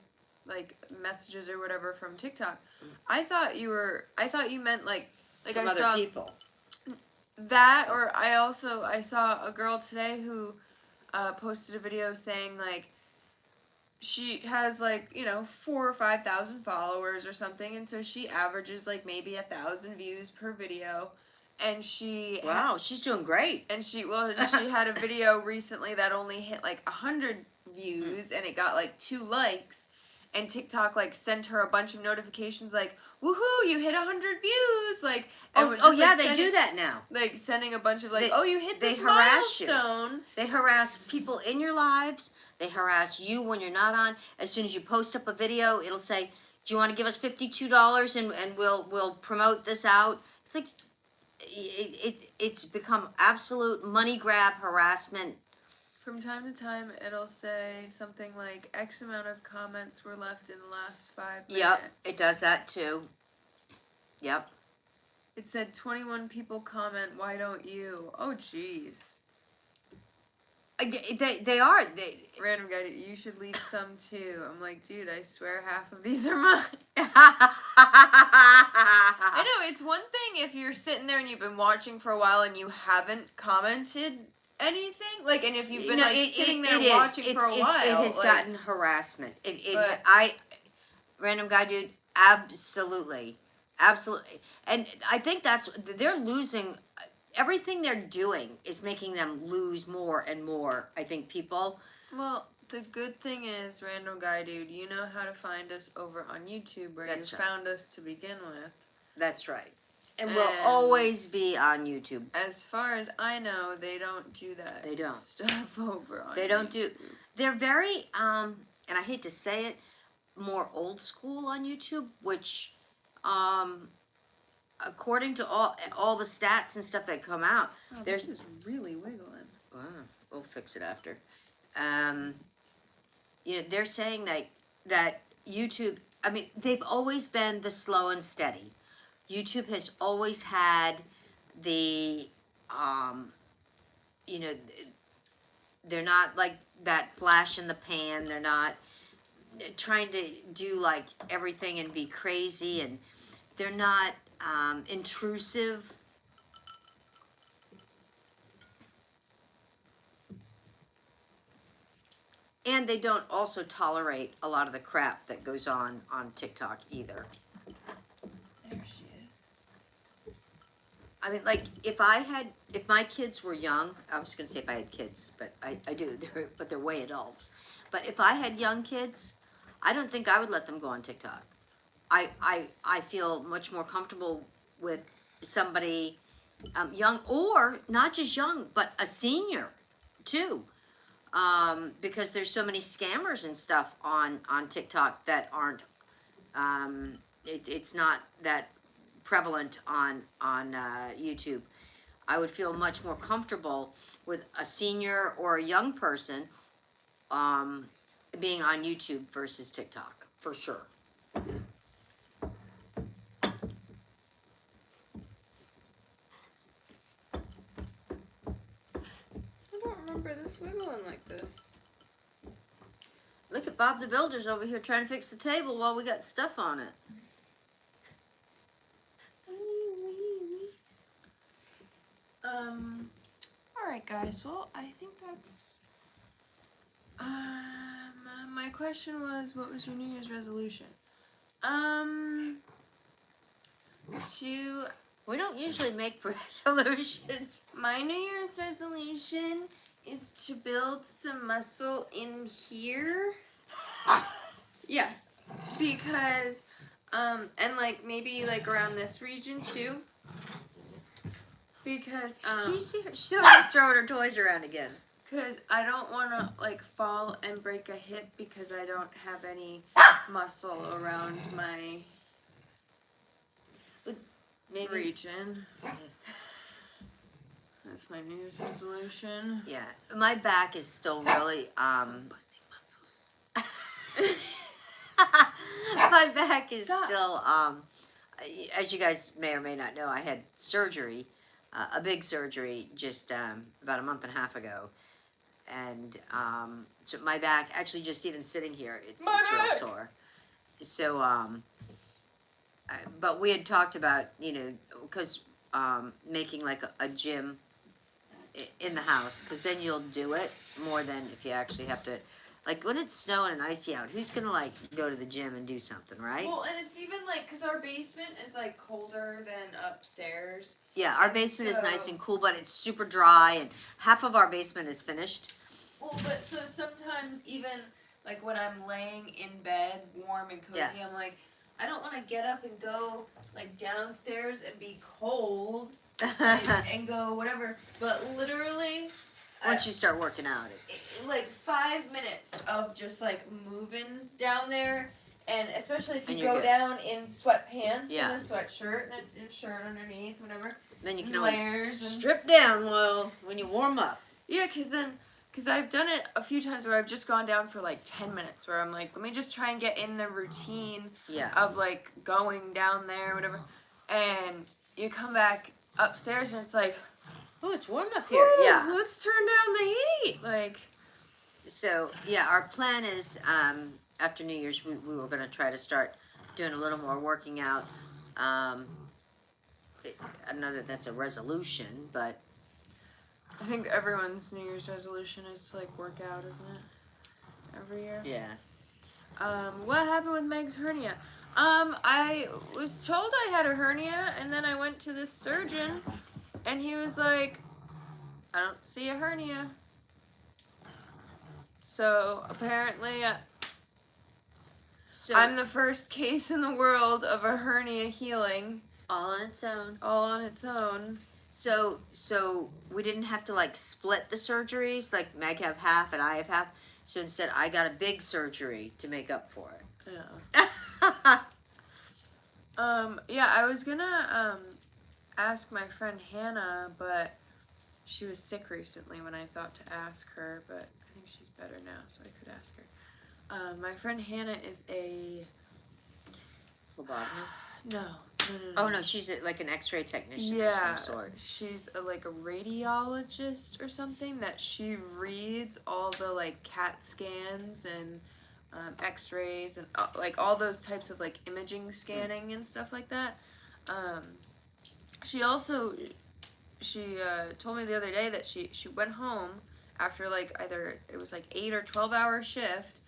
like messages or whatever from TikTok? I thought you meant like from I other saw people. That, or I saw a girl today who posted a video saying like she has like 4,000 or 5,000 followers or something, and so she averages like maybe 1,000 views per video, and she's doing great. And she had a video recently that only hit like 100 views, and it got like 2 likes, and TikTok like sent her a bunch of notifications like, woohoo, you hit 100 views, like. They do that now. Like sending a bunch of like, you hit this harass milestone. You. They harass people in your lives. They harass you when you're not on. As soon as you post up a video, it'll say, "Do you want to give us $52 and we'll promote this out?" It's like it's become absolute money grab harassment From time to time, it'll say something like X amount of comments were left in the last 5 minutes. Yep, it does that too. Yep. It said 21 people comment, why don't you? Oh, jeez. They are. Random guy, you should leave some too. I'm like, dude, I swear half of these are mine. I know, it's one thing if you're sitting there and you've been watching for a while and you haven't commented anything. Like, and if you've been sitting there watching for a while. It has gotten harassment. Random guy dude, absolutely. Absolutely. And I think they're losing. Everything they're doing is making them lose more and more, I think, people. Well, the good thing is, Random Guy Dude, you know how to find us over on YouTube where you found us to begin with. That's right. And we'll always be on YouTube. As far as I know, they don't do that. They don't. Stuff over on They don't do. They're very, and I hate to say it, more old school on YouTube, which, according to all the stats and stuff that come out, this is really wiggling. Wow, we'll fix it after. They're saying that YouTube. I mean, they've always been the slow and steady. YouTube has always had the, they're not like that flash in the pan. They're not trying to do like everything and be crazy, and they're not intrusive. And they don't also tolerate a lot of the crap that goes on TikTok either. There she is. I mean, like, if my kids were young, I was going to say if I had kids, but I do, but they're way adults. But if I had young kids, I don't think I would let them go on TikTok. I feel much more comfortable with somebody young, or not just young, but a senior too, because there's so many scammers and stuff on TikTok that aren't. It's not that prevalent on YouTube. I would feel much more comfortable with a senior or a young person being on YouTube versus TikTok, for sure. This wiggling like this. Look at Bob the Builder's over here trying to fix the table while we got stuff on it. Alright guys, well, I think that's my question was, what was your New Year's resolution? We don't usually make resolutions. My New Year's resolution is to build some muscle in here. Yeah, because, and like maybe like around this region too. Because, Can you see her? She's like throwing her toys around again. Because I don't want to like fall and break a hip because I don't have any muscle around my region. That's my New Year's resolution. Yeah, my back is still really Some pussy muscles. my back is still as you guys may or may not know, I had surgery, a big surgery, just about a month and a half ago, and so my back, actually, just even sitting here, it's real sore. So but we had talked about, because making like a gym in the house, because then you'll do it more than if you actually have to, like when it's snowing and icy out, who's gonna like go to the gym and do something, right? Well, and it's even like, because our basement is like colder than upstairs. Yeah, our basement is nice and cool, but it's super dry, and half of our basement is finished. Well, but so sometimes even like when I'm laying in bed warm and cozy, I'm like, I don't want to get up and go like downstairs and be cold and go whatever. But literally, once you start working out, like 5 minutes of just like moving down there, and especially if you go down in sweatpants and a sweatshirt and a shirt underneath, whatever. Then you can always strip down when you warm up. Yeah, because then Because I've done it a few times where I've just gone down for like 10 minutes where I'm like, let me just try and get in the routine of like going down there or whatever. And you come back upstairs and it's like, oh, it's warm up here. Yeah. Let's turn down the heat. Like, so yeah, our plan is after New Year's we were going to try to start doing a little more working out. I know that that's a resolution, but I think everyone's New Year's resolution is to like work out, isn't it? Every year. Yeah. What happened with Meg's hernia? I was told I had a hernia, and then I went to this surgeon, and he was like, I don't see a hernia. So apparently, I'm the first case in the world of a hernia healing. All on its own. All on its own. So we didn't have to like split the surgeries, like Meg have half and I have half. So instead, I got a big surgery to make up for it. Yeah. Yeah, I was gonna ask my friend Hannah, but she was sick recently when I thought to ask her, but I think she's better now, so I could ask her. My friend Hannah is a phlebotomist. No. Oh no, she's like an X-ray technician of some sort. She's like a radiologist or something. That she reads all the like CAT scans and X-rays and like all those types of like imaging scanning and stuff like that. She told me the other day that she went home after like either it was like 8 or 12-hour shift.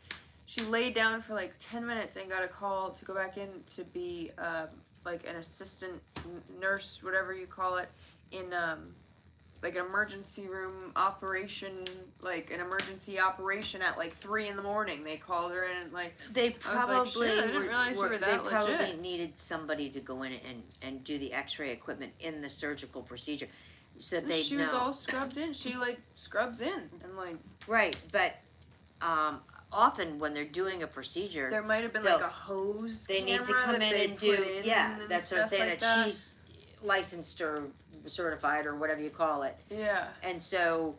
She laid down for like 10 minutes and got a call to go back in to be like an assistant nurse, whatever you call it, in like an emergency room operation, like an emergency operation at like 3 in the morning. They called her in and like they probably I didn't realize you were that they probably legit. Needed somebody to go in and do the X-ray equipment in the surgical procedure, so that they She was all scrubbed in. She like scrubs in and like right, but often when they're doing a procedure, there might have been like a hose. They need to come in and do that's what I'm saying. Like that she's licensed or certified or whatever you call it. Yeah. And so,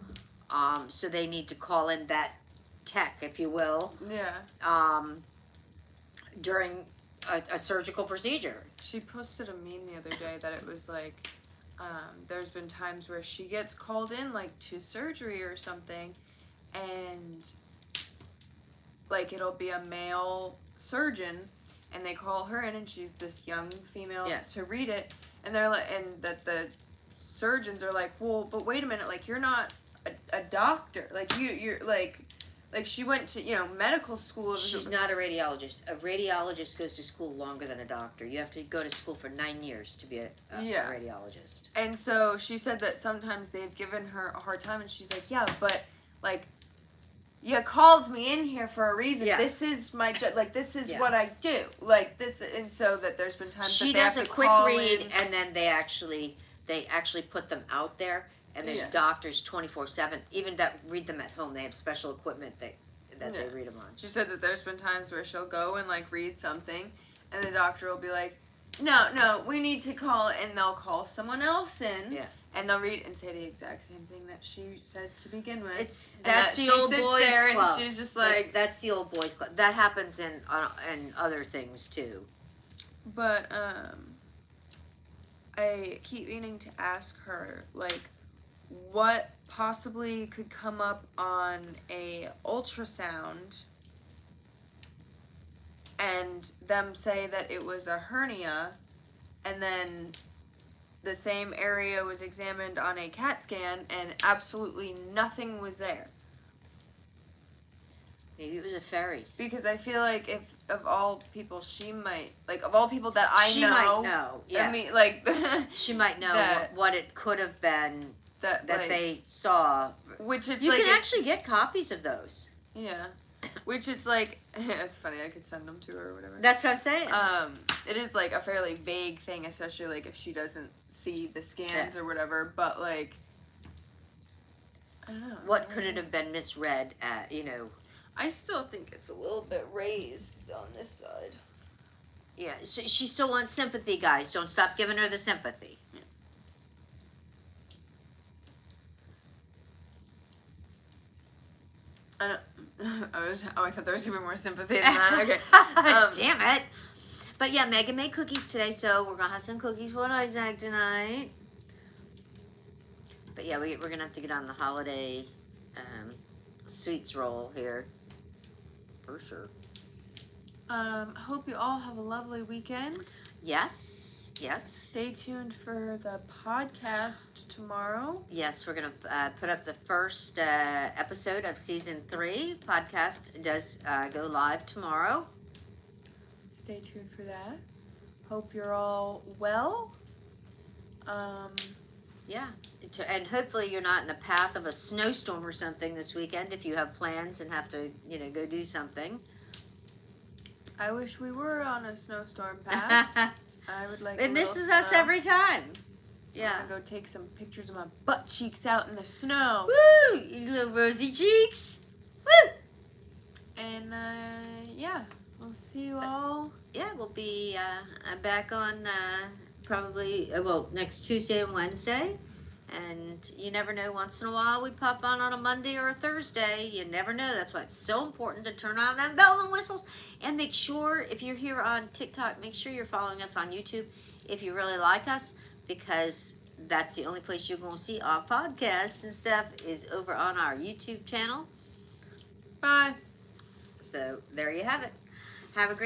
so they need to call in that tech, if you will. Yeah. During a surgical procedure. She posted a meme the other day that it was like, there's been times where she gets called in like to surgery or something, and like it'll be a male surgeon, and they call her in, and she's this young female to read it, and they're like, and that the surgeons are like, well, but wait a minute, like you're not a doctor, like you're like she went to medical school. She's not a radiologist. A radiologist goes to school longer than a doctor. You have to go to school for 9 years to be a radiologist. And so she said that sometimes they've given her a hard time, and she's like, yeah, but like, you called me in here for a reason. Yeah. This is my like this is what I do. Like this, and so that there's been times she that they does have to a quick call read, in. and then they actually put them out there, and there's doctors 24/7. Even that read them at home. They have special equipment that they read them on. She said that there's been times where she'll go and like read something, and the doctor will be like, no, we need to call, and they'll call someone else in. Yeah. And they'll read and say the exact same thing that she said to begin with. That's the old boys there club. And she's just like, that's the old boys club. That happens in other things too. But I keep meaning to ask her like, what possibly could come up on a ultrasound, and them say that it was a hernia, and then the same area was examined on a CAT scan, and absolutely nothing was there. Maybe it was a fairy. Because I feel like if of all people, she might, like of all people that I know. She might know, yeah. I mean, like. She might know what it could have been that like, they saw. Which it's you like. You can actually get copies of those. Yeah. Which it's like, it's funny, I could send them to her or whatever. That's what I'm saying. It is like a fairly vague thing, especially like if she doesn't see the scans or whatever, but like, I don't know. What could it have been misread at, I still think it's a little bit raised on this side. Yeah, so she still wants sympathy, guys. Don't stop giving her the sympathy. I thought there was even more sympathy than that. Okay. Damn it. But yeah, Megan made cookies today, so we're going to have some cookies for Isaac tonight. But yeah, we're going to have to get on the holiday sweets roll here. For sure. Hope you all have a lovely weekend. Yes. Stay tuned for the podcast tomorrow. Yes, we're going to put up the first episode of season 3. Podcast does go live tomorrow. Stay tuned for that. Hope you're all well. Yeah, and hopefully you're not in the path of a snowstorm or something this weekend if you have plans and have to, go do something. I wish we were on a snowstorm path. I would like. And this is us every time. Yeah. I'm gonna go take some pictures of my butt cheeks out in the snow. Woo! You little rosy cheeks. Woo! And yeah, we'll see you all. Yeah, we'll be back on probably next Tuesday and Wednesday. And you never know, once in a while we pop on a Monday or a Thursday. You never know. That's why it's so important to turn on them bells and whistles. And make sure, if you're here on TikTok, make sure you're following us on YouTube if you really like us, because that's the only place you're going to see our podcasts and stuff is over on our YouTube channel. Bye. So there you have it. Have a great